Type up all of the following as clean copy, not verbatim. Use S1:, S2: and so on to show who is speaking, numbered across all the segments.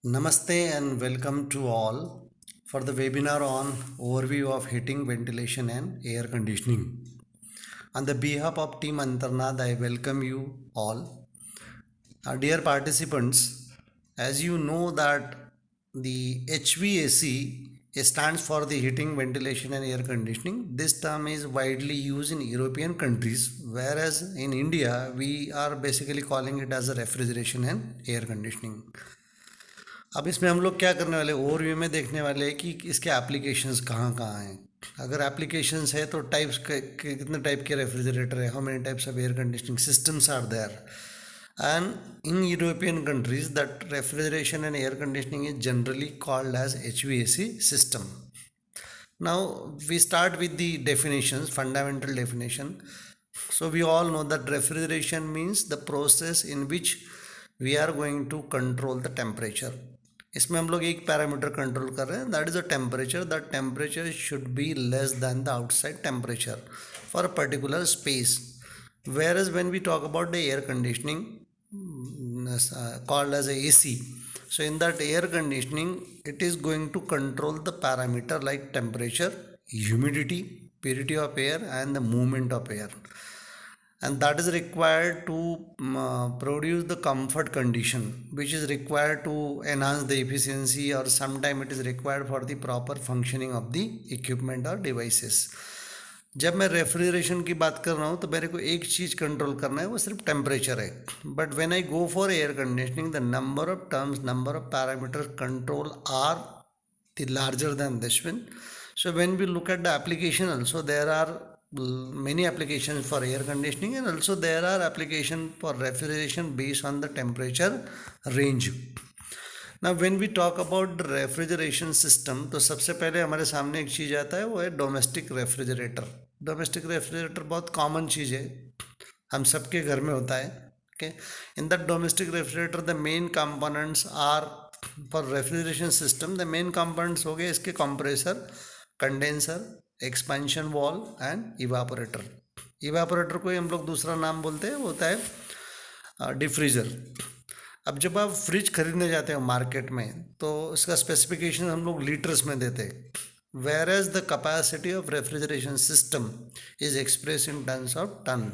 S1: Namaste and welcome to all for the webinar on overview of heating, ventilation and air conditioning. On the behalf of Team Antarnad, I welcome you all. Dear participants, as you know that the HVAC stands for the heating, ventilation and air conditioning. This term is widely used in European countries, whereas in India we are basically calling it as a refrigeration and air conditioning. अब इसमें हम लोग क्या करने वाले overview में देखने वाले हैं कि इसके एप्लीकेशंस कहाँ कहाँ हैं। अगर एप्लीकेशंस है तो टाइप्स कितने टाइप के रेफ्रिजरेटर है, how many types of air conditioning systems are there, and in European countries that refrigeration and air conditioning is generally called as HVAC system. Now we start with the definitions, fundamental definition. So we all know that refrigeration means the process in which we are going to control the temperature. इसमें हम लोग एक parameter control कर रहे हैं, that is a temperature. That temperature should be less than the outside temperature for a particular space. Whereas when we talk about the air conditioning called as a AC, so in that air conditioning it is going to control the parameter like temperature, humidity, purity of air and the movement of air, and that is required to produce the comfort condition which is required to enhance the efficiency, or sometime it is required for the proper functioning of the equipment or devices. जब मैं refrigeration की बात कर रहा हूँ तो मेरे को एक चीज़ कंट्रोल करना है, वो सिर्फ टेम्परेचर है. But when I go for air conditioning the number of terms, number of parameters control are the larger than this one. So when we look at the application also, there are many applications for air conditioning, and also there are applications for refrigeration based on the temperature range. Now when we talk about the refrigeration system, तो सबसे पहले हमारे सामने एक चीज़ आता है, वो है डोमेस्टिक रेफ्रिजरेटर. डोमेस्टिक रेफ्रिजरेटर बहुत कॉमन चीज़ है, हम सबके घर में होता है. Okay, in the domestic refrigerator the main components are for refrigeration system. The main components हो गए इसके compressor, condenser, expansion valve and evaporator. Evaporator को ही हम लोग दूसरा नाम बोलते हैं, वो होता है डिफ्रीज़र. अब जब आप फ्रिज खरीदने जाते हो मार्केट में तो इसका स्पेसिफिकेशन हम लोग लीटर्स में देते हैं, whereas the capacity of refrigeration system is express in tons of ton.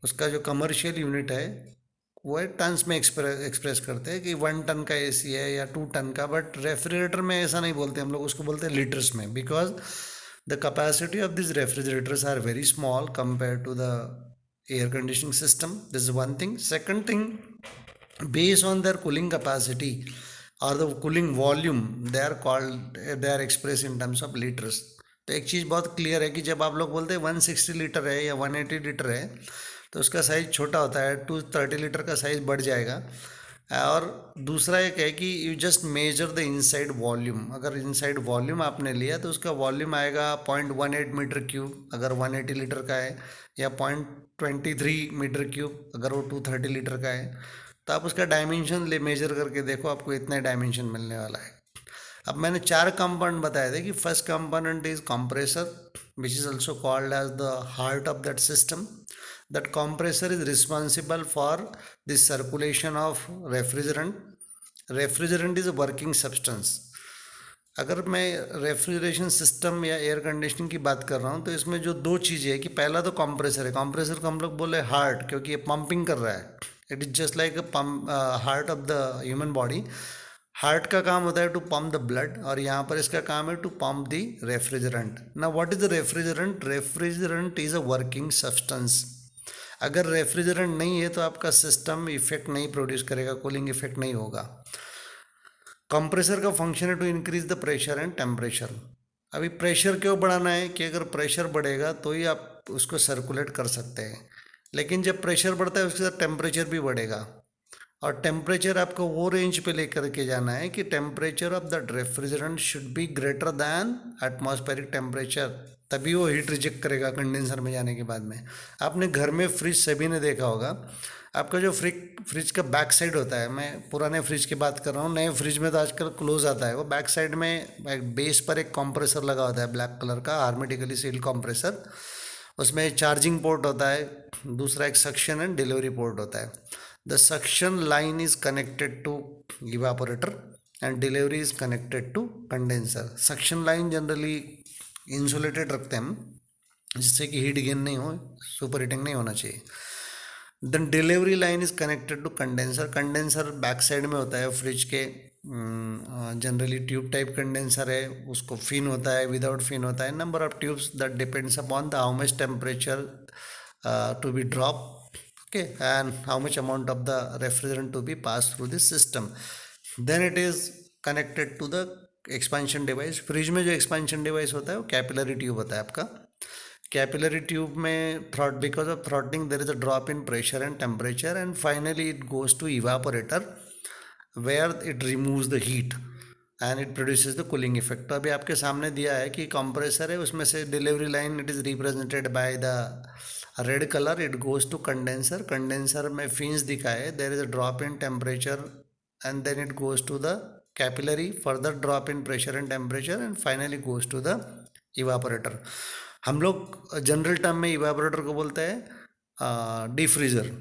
S1: उसका जो कमर्शियल यूनिट है वो है टन्स में एक्सप्रेस करते हैं कि 1 टन का AC है या 2 टन का. बट रेफ्रिजरेटर में ऐसा नहीं बोलते, हम लोग उसको बोलते हैं लीटर्स में, because the capacity of this refrigerators are very small compare to the air conditioning system. This is one thing. Second thing, based on their cooling capacity or the cooling volume, they are expressed in terms of liters. तो एक चीज़ बहुत clear है कि जब आप लोग बोलते हैं 160 लीटर है या 180 लीटर है तो उसका साइज़ छोटा होता है, 230 लीटर का साइज़ बढ़ जाएगा. और दूसरा एक है कि you just measure the inside volume. अगर इनसाइड वॉल्यूम आपने लिया तो उसका वॉल्यूम आएगा 0.18 मीटर क्यूब अगर 180 लीटर का है, या 0.23 मीटर क्यूब अगर वो 230 लीटर का है. तो आप उसका डायमेंशन मेजर करके देखो, आपको इतना डायमेंशन मिलने वाला है. अब मैंने 4 कंपोनेंट बताए थे कि first component is compressor which is also called as the heart of that system. That compressor is responsible for the circulation of refrigerant. Refrigerant is a working substance. अगर मैं रेफ्रिजरेशन सिस्टम या air conditioning की बात कर रहा हूँ तो इसमें जो 2 चीज़ें है कि पहला तो कंप्रेसर है. कंप्रेसर को हम लोग बोले हार्ट, क्योंकि ये पंपिंग कर रहा है. It is just like a pump, heart of the human body. Heart का काम होता है टू पंप द ब्लड, और यहाँ पर इसका काम है टू पंप द रेफ्रिजरेंट. ना what is the refrigerant? Refrigerant is a working substance. अगर रेफ्रिजरेंट नहीं है तो आपका सिस्टम इफेक्ट नहीं प्रोड्यूस करेगा, कूलिंग इफेक्ट नहीं होगा. कंप्रेसर का फंक्शन है to increase the pressure and temperature. अभी प्रेशर क्यों बढ़ाना है कि अगर प्रेशर बढ़ेगा तो ही आप उसको सर्कुलेट कर सकते हैं, लेकिन जब प्रेशर बढ़ता है उसके साथ टेम्परेचर भी बढ़ेगा. और टेम्परेचर आपको वो रेंज पे लेकर के जाना है कि temperature of the refrigerant should be greater than atmospheric temperature, तभी वो हीट रिजेक्ट करेगा कंडेंसर में जाने के बाद में. आपने घर में फ्रिज सभी ने देखा होगा, आपका जो फ्रिज का बैक साइड होता है, मैं पुराने फ्रिज की बात कर रहा हूँ, नए फ्रिज में तो आजकल क्लोज आता है, वो बैक साइड में बेस पर एक कंप्रेसर लगा होता है ब्लैक कलर का, हार्मेटिकली सील्ड कंप्रेसर. उसमें चार्जिंग पोर्ट होता है, दूसरा एक सक्शन एंड डिलीवरी पोर्ट होता है. The suction line is connected to evaporator and delivery is connected to condenser. Suction line generally insulated रखते हैं हम, जिससे कि हीट गेन नहीं हो, सुपर हीटिंग नहीं होना चाहिए. Then delivery line is connected to condenser. Condenser back side में होता है फ्रिज के. जनरली ट्यूब टाइप कंडेंसर है, उसको फिन होता है, विदाउट फिन होता है. Number of tubes that depends upon the how much temperature to be drop, okay, and how much amount of the refrigerant to be passed through this system. Then it is connected to the expansion device. Fridge में जो expansion device होता है वो capillary tube होता है आपका. Capillary tube में because of throttling there is a drop in pressure and temperature and finally it goes to evaporator where it removes the heat and it produces the cooling effect. तो अभी आपके सामने दिया है कि कंप्रेसर है, उसमें से delivery line it is represented by the red colour. It goes to condenser. Condenser में फिन्स दिखाए, there is a drop in temperature and then it goes to the capillary, further drop in pressure and temperature and finally goes to the evaporator. हम लोग general term में evaporator को बोलते हैं डीफ्रीज़र.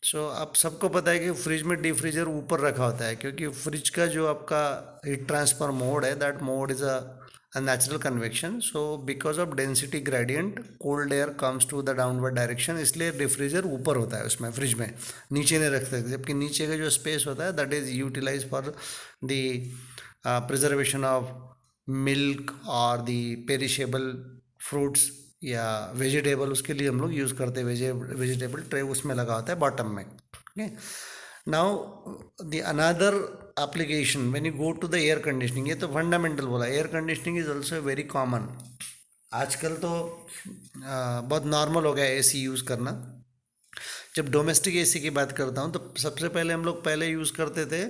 S1: सो आप सबको पता है कि फ्रिज में डीफ्रीजर ऊपर रखा होता है, क्योंकि फ्रिज का जो आपका हीट ट्रांसफर मोड है, that mode is a natural convection. So because of density gradient cold air comes to the downward direction, इसलिए डिफ्रीजर ऊपर होता है उसमें, फ्रिज में नीचे नहीं रख सकते. जबकि नीचे का जो स्पेस होता है that is utilize for the preservation of milk और द पेरिशेबल फ्रूट्स या वेजिटेबल, उसके लिए हम लोग यूज़ करते हैं. वेजिटेबल ट्रे उसमें लगा होता है बॉटम में. Okay, now the another application when you go to the air conditioning. ये तो फंडामेंटल बोला. Air conditioning is also very common. आजकल तो बहुत नॉर्मल हो गया एसी यूज़ करना. जब डोमेस्टिक एसी की बात करता हूँ तो सबसे पहले हम लोग यूज़ करते थे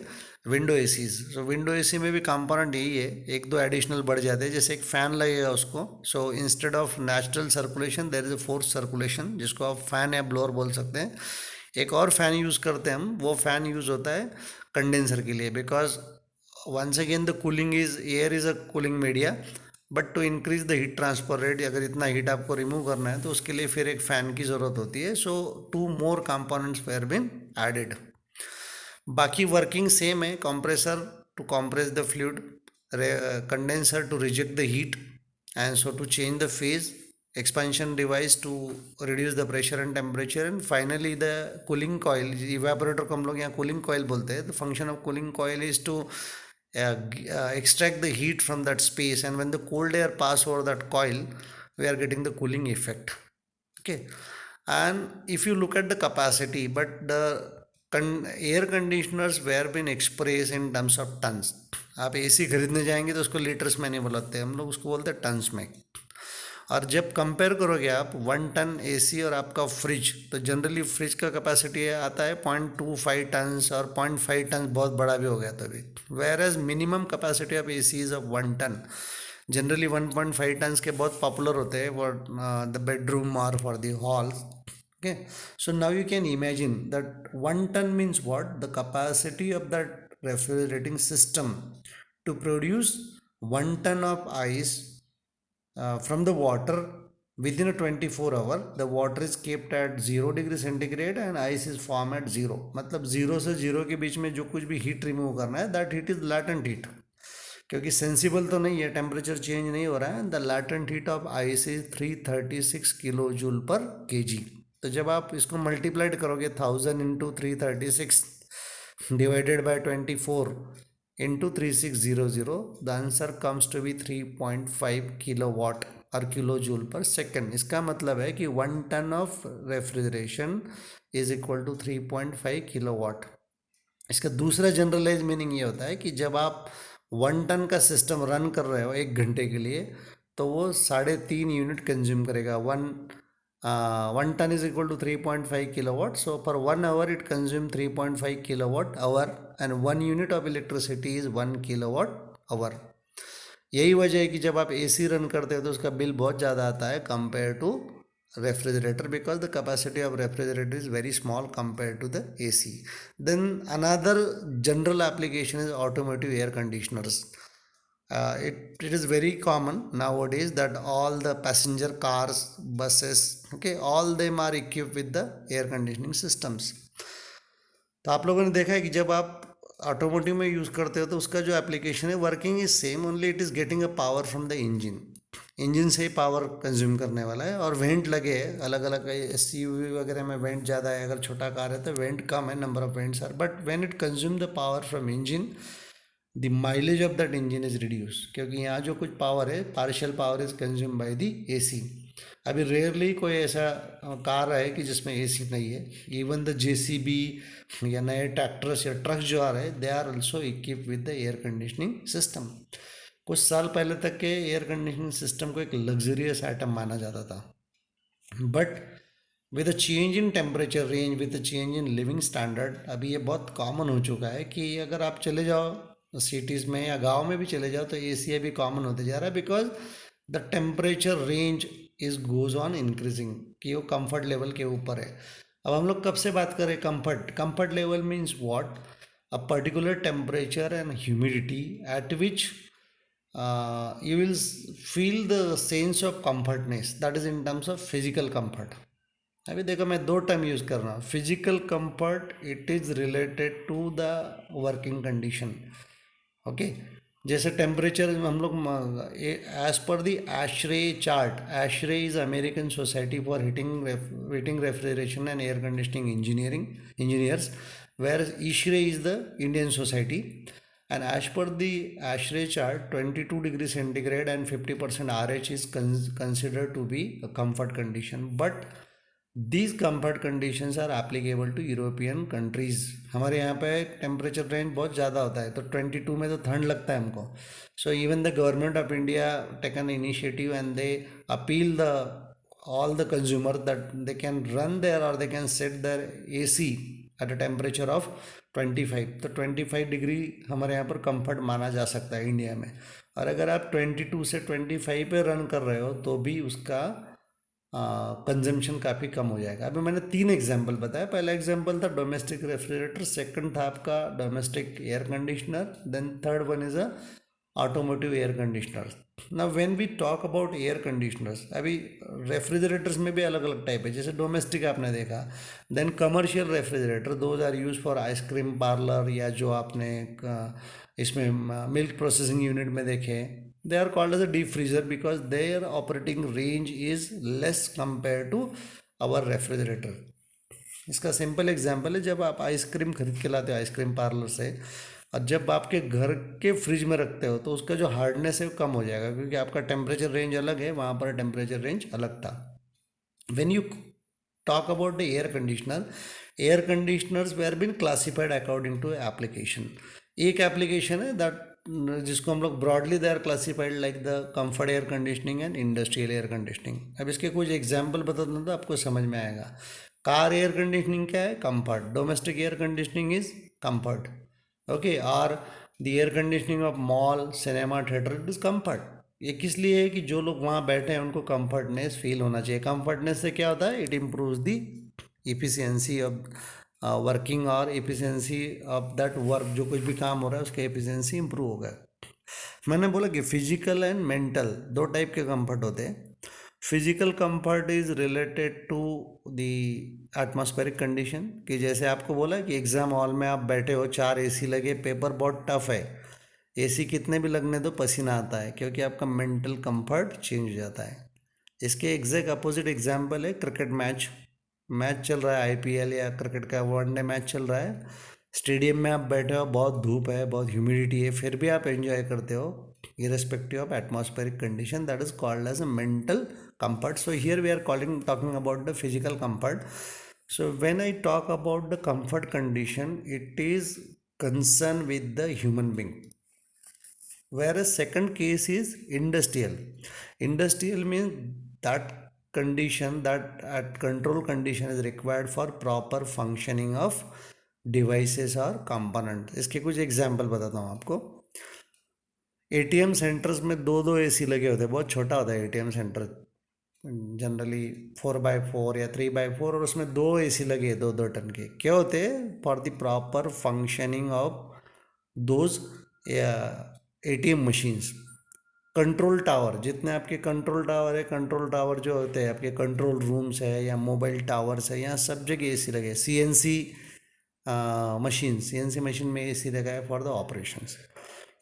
S1: विंडो एसीज. सो विंडो एसी में भी कंपोनेंट यही है, एक दो एडिशनल बढ़ जाते हैं. जैसे एक फ़ैन लगेगा उसको, so instead of natural circulation there is a force circulation, जिसको आप फ़ैन या ब्लोअर बोल सकते हैं. एक और फ़ैन यूज़ करते हैं हम, वो फ़ैन यूज़ होता है कंडेंसर के लिए. Because once again the cooling is air is a cooling media, but to increase the heat transfer rate, अगर इतना हीट आपको रिमूव करना है तो उसके लिए फिर एक फ़ैन की ज़रूरत होती है. So 2 more components were been added. बाकी वर्किंग सेम है. Compressor to compress the fluid, condenser to reject the heat and so to change the phase, expansion device to reduce the pressure and temperature, and finally the cooling coil. evaporator को हम लोग यहाँ cooling coil बोलते हैं. The function of cooling coil is to extract the heat from that space, and when the cold air pass over that coil we are getting the cooling effect. Okay, and if you look at the capacity, but the air conditioners were been expressed in terms of tons. आप AC खरीदने जाएंगे तो उसको litres में नहीं बोलते, हम लोग उसको बोलते हैं टन्स में. और जब कंपेयर करोगे आप 1 टन एसी और आपका फ्रिज, तो जनरली फ्रिज का कैपेसिटी आता है 0.25 टन्स, और 0.5 टन बहुत बड़ा भी हो गया तभी. Whereas minimum capacity of AC is of 1 ton. Generally 1.5 tons के बहुत पॉपुलर होते हैं फॉर द बेडरूम और for the halls. Okay, so now you can imagine that 1 ton means what, the capacity of that refrigerating system to produce 1 ton of ice from the water within a 24 hour. The water is kept at 0 degree centigrade and ice is formed at 0. मतलब 0 से 0 के बीच में जो कुछ भी heat remove करना है, that heat is latent heat, क्योंकि सेंसिबल तो नहीं है, टेम्परेचर चेंज नहीं हो रहा है. The latent heat of ice is 336 kilo joule पर kg. तो जब आप इसको मल्टीप्लाइड करोगे 1000 into 336 divided by 24 into 3600, the answer comes to be 3.5 kilowatt or kilojoule per second. इसका मतलब है कि 1 ton of refrigeration is equal to 3.5 kilowatt. इसका दूसरा जनरलाइज मीनिंग ये होता है कि जब आप 1 टन का सिस्टम रन कर रहे हो 1 घंटे के लिए, तो वो 3.5 यूनिट कंज्यूम करेगा. 1 ton is equal to 3.5 kilowatt. So per 1 hour it consumes 3.5 kilowatt hour, and 1 unit of electricity is 1 kilowatt hour. यही वजह है कि जब आप एसी रन करते हो तो उसका बिल बहुत ज़्यादा आता है compare to refrigerator, because the capacity of refrigerator is very small compared to the AC. Then another general application is automotive air conditioners. It is very common nowadays that all the passenger cars, buses, okay, all them are equipped with the air conditioning systems. तो आप लोगों ने देखा है कि जब आप automotive में यूज़ करते हो तो उसका जो एप्लीकेशन है working is same, only it is getting a power from the engine. Engine से ही पावर कंज्यूम करने वाला है, और वेंट लगे है अलग अलग। एसयूवी वगैरह में वेंट ज़्यादा है, अगर छोटा कार है तो वेंट कम है, number of vents are, but when it consume the power from engine the mileage of that engine is reduce, क्योंकि यहाँ जो कुछ पावर है partial power is consume by the AC. अभी रेयरली कोई ऐसा कार है कि जिसमें एसी नहीं है। इवन द जेसीबी या नए ट्रैक्टर्स या ट्रक्स जो आ रहे हैं, they are also equip with the air conditioning system. कुछ साल पहले तक के एयर कंडीशनिंग सिस्टम को एक लग्जरियस आइटम माना जाता था, but with a change in temperature range, with a change in living standard, अभी ये बहुत कॉमन हो चुका है कि अगर आप चले जाओ सिटीज़ में या गांव में भी चले जाओ तो एसी अभी कॉमन होते जा रहा है, because the temperature range is goes on increasing, कि वो कंफर्ट लेवल के ऊपर है। अब हम लोग कब से बात करें comfort? Comfort level means what? A particular temperature and humidity eight which you will feel the sense of comfortness, that is in terms of physical comfort। अभी देखो मैं दो टर्म यूज़ कर रहा हूँ। Physical comfort it is related to the working condition, okay. जैसे temperature हम लोग as per the ASHRAE chart, ASHRAE is American society for heating refrigeration and air conditioning engineers, where ISHRAE is the Indian society. And as per the ASHRAE chart, 22 degree centigrade and 50% RH is considered to be a comfort condition. But these comfort conditions are applicable to European countries। हमारे यहाँ पे temperature range बहुत ज़्यादा होता है, तो 22 में तो ठंड लगता है हमको। So even the government of India taken initiative and they appeal the all the consumer that they can run there or they can set their AC at a temperature of 25। तो 25 डिग्री हमारे यहाँ पर comfort माना जा सकता है India में। और अगर आप 22 से 25 पे रन कर रहे हो तो भी उसका कंजम्पशन काफ़ी कम हो जाएगा। अभी मैंने 3 एग्जाम्पल बताया। पहला एग्जाम्पल था डोमेस्टिक रेफ्रिजरेटर, सेकंड था आपका domestic air conditioner, then third one is a automotive air conditioner. ना when we talk about air conditioners, अभी रेफ्रिजरेटर्स में भी अलग अलग टाइप है। जैसे डोमेस्टिक आपने देखा, then commercial refrigerator, those are use for ice cream parlour, या जो आपने इसमें मिल्क प्रोसेसिंग यूनिट में देखे, they are called as a deep freezer because their operating range is less compare to our refrigerator. इसका सिंपल एग्जांपल है, जब आप आइसक्रीम खरीद के लाते हो आइसक्रीम पार्लर से, और जब आपके घर के फ्रिज में रखते हो तो उसका जो हार्डनेस है वो कम हो जाएगा, क्योंकि आपका टेम्परेचर रेंज अलग है, वहाँ पर टेम्परेचर रेंज अलग था। When you talk about the air conditioners were been classified according to application. एक एप्लीकेशन है दैट जिसको हम लोग broadly they are classified like the comfort air conditioning and industrial air conditioning. अब इसके कुछ एग्जाम्पल बता दूँ तो आपको समझ में आएगा। कार एयर कंडीशनिंग क्या है? Comfort. Domestic air conditioning is comfort, okay. और the air conditioning of mall, cinema, theatre, it is comfort. ये किस लिए है? कि जो लोग वहाँ बैठे हैं उनको कंफर्टनेस फील होना चाहिए। कंफर्टनेस से क्या होता है? It improves the efficiency of working और एफिशिएंसी ऑफ दैट वर्क। जो कुछ भी काम हो रहा है उसका एफिशिएंसी इंप्रूव होगा। मैंने बोला कि फिजिकल एंड मेंटल दो टाइप के कंफर्ट होते हैं। Physical comfort is related to the atmospheric condition, कि जैसे आपको बोला कि एग्ज़ाम हॉल में आप बैठे हो, 4 एसी लगे, पेपर बहुत टफ है, एसी कितने भी लगने दो पसीना आता है, क्योंकि आपका मेंटल कंफर्ट चेंज हो जाता है। इसके एग्जैक्ट अपोजिट एग्जाम्पल है क्रिकेट मैच चल रहा है, आईपीएल या क्रिकेट का वनडे मैच चल रहा है, स्टेडियम में आप बैठे हो, बहुत धूप है, बहुत ह्यूमिडिटी है, फिर भी आप एंजॉय करते हो irrespective of atmospheric condition, that is called as a mental comfort। So here we are talking about the physical comfort। So when I talk about the comfort condition, it is concerned with the human being, whereas second case is industrial means that condition, that at control condition is required for proper functioning of devices or component। इसके कुछ example बताता हूँ आपको। ATM centres में 2 AC लगे होते हैं, बहुत छोटा होता है एटीएम सेंटर, जनरली 4x4 या 3x4, और उसमें 2 एसी लगे 2-2 टन के। क्या होते हैं? For the proper functioning of those ATM machines. Control tower, जितने आपके कंट्रोल टावर जो होते हैं आपके कंट्रोल रूम्स है या मोबाइल टावर्स है, यहाँ सब जगह एसी लगे। सीएनसी मशीन, सीएनसी मशीन में एसी लगा है फॉर द ऑपरेशंस।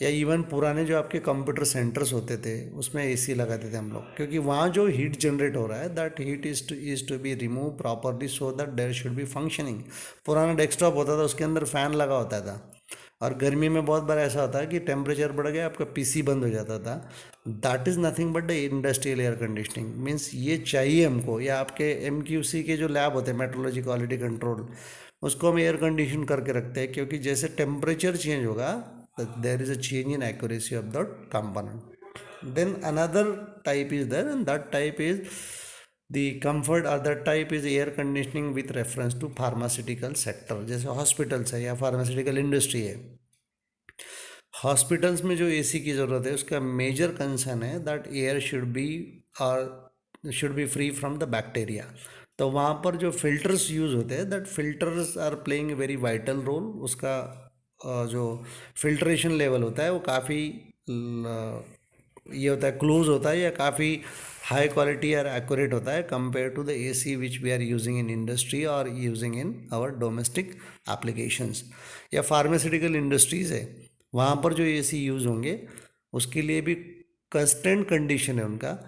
S1: या इवन पुराने जो आपके कंप्यूटर सेंटर्स होते थे उसमें एसी लगाते थे हम लोग, क्योंकि वहाँ जो हीट जनरेट हो रहा है that heat is to be remove properly so that there should be functioning. पुराना डेस्कटॉप होता था उसके अंदर फैन लगा होता था, और गर्मी में बहुत बार ऐसा होता है कि टेम्परेचर बढ़ गया आपका पीसी बंद हो जाता था। That is nothing but the industrial air conditioning. Means ये चाहिए हमको, या आपके एमक्यूसी के जो लैब होते हैं मेट्रोलॉजी क्वालिटी कंट्रोल, उसको हम एयर कंडीशन करके रखते हैं, क्योंकि जैसे टेम्परेचर चेंज होगा there is a change in accuracy of the component. Then another type is there and that type is the comfort, or that type is air conditioning with reference to pharmaceutical sector, जैसे hospitals है या pharmaceutical industry है। Hospitals में जो AC की ज़रूरत है उसका मेजर कंसर्न है that air should be free from the bacteria. तो वहाँ पर जो फिल्टर्स यूज़ होते हैं that filters are playing a very vital role. उसका जो फिल्ट्रेशन लेवल होता है वो काफ़ी ये होता है, क्लोज होता है, या काफ़ी हाई क्वालिटी और एक्यूरेट होता है compare to the AC which we are using in industry और using in our domestic applications. या फार्मास्यूटिकल इंडस्ट्रीज़ है, वहाँ पर जो एसी यूज़ होंगे उसके लिए भी कंस्टेंट कंडीशन है उनका।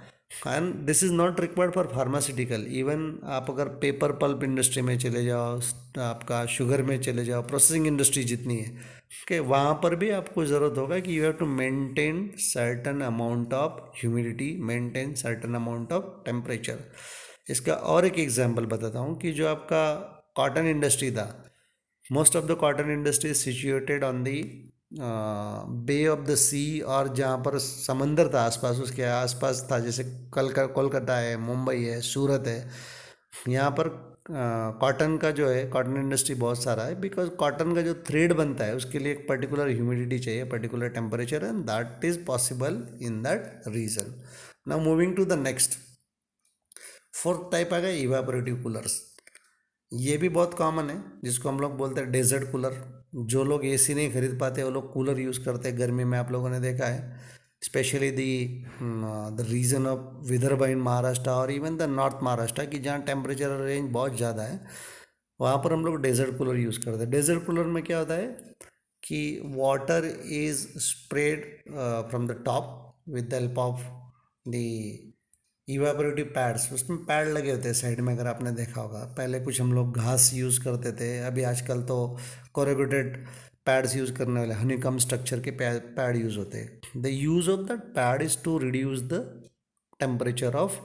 S1: And this is not required for pharmaceutical. Even आप अगर पेपर पल्प इंडस्ट्री में चले जाओ, आपका शुगर में चले जाओ, प्रोसेसिंग इंडस्ट्री जितनी है कि वहाँ पर भी आपको ज़रूरत होगा कि you have to maintain certain amount of humidity, maintain certain amount of temperature. इसका और एक एग्जांपल बताता हूँ कि जो आपका कॉटन इंडस्ट्री था, most of the cotton industry is situated on the bay of the sea, और जहाँ पर समंदर था आसपास, उसके आसपास था, जैसे कोलकाता है, मुंबई है, सूरत है। यहाँ पर कॉटन का जो है, कॉटन इंडस्ट्री बहुत सारा है, बिकॉज कॉटन का जो थ्रेड बनता है उसके लिए एक पर्टिकुलर ह्यूमिडिटी चाहिए, particular temperature, and that is possible in that region. Now moving to the next, fourth type आ गया इवापोरेटिव कूलर्स। ये भी बहुत कॉमन है, जिसको हम लोग बोलते हैं डेजर्ट कूलर। जो लोग एसी नहीं खरीद पाते वो लोग कूलर यूज़ करते हैं गर्मी में, आप लोगों ने देखा है। Specially the region of Vidarbha in Maharashtra और इवन द नॉर्थ महाराष्ट्र, कि जहाँ टेम्परेचर रेंज बहुत ज़्यादा है, वहाँ पर हम लोग डेजर्ट कूलर यूज़ करते हैं। डेजर्ट कूलर में क्या होता है कि water is spread from the top with the help of the evaporative pads. उसमें पैड लगे होते हैं साइड में, अगर आपने देखा होगा। पहले कुछ हम लोग घास यूज़ करते थे, अभी आजकल तो कोरेगेटेड पैड्स यूज़ करने वाले, हनीकम स्ट्रक्चर के पैड यूज़ होते हैं। The use of that pad is to reduce the temperature of,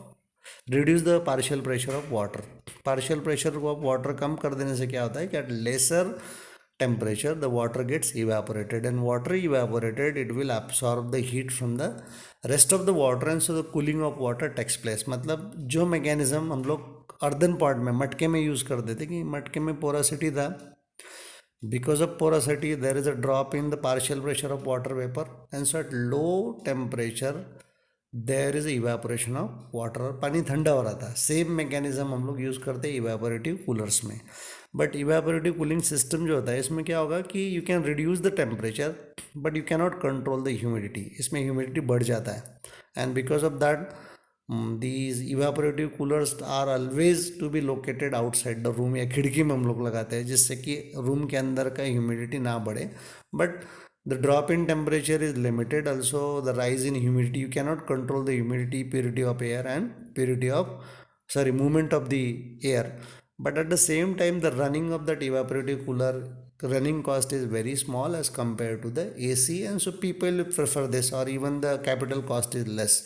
S1: reduce the partial pressure of water. Partial pressure of water कम कर देने से क्या होता है कि at lesser temperature the water gets evaporated, and water evaporated it will absorb the heat from the rest of the water, and so the cooling of water takes place। मतलब जो मैकेनिज्म हम लोग अर्दन पॉट में, मटके में use कर देते कि मटके में पोरासिटी था, because of porosity there is a drop in the partial pressure of water vapor, and so at low temperature there is evaporation of water, और पानी ठंडा हो रहा था। सेम मैकेनिज्म हम लोग यूज़ करते हैं इवेपोरेटिव कूलर्स में। बट इवेपोरेटिव कूलिंग सिस्टम जो होता है इसमें क्या होगा कि you can reduce the temperature but you cannot control the humidity. इसमें ह्यूमिडिटी बढ़ जाता है, and because of that these evaporative coolers are always to be located outside the room, या खिड़की में हम लोग लगाते हैं जिससे कि रूम के अंदर का ह्यूमिडिटी ना बढ़े। But the drop in temperature is limited, also the rise in humidity, you cannot control the humidity, purity of air, and purity of, sorry, movement of the air. But at the same time the running of that evaporative cooler, running cost is very small as compared to the AC, and so people prefer this, or even the capital cost is less।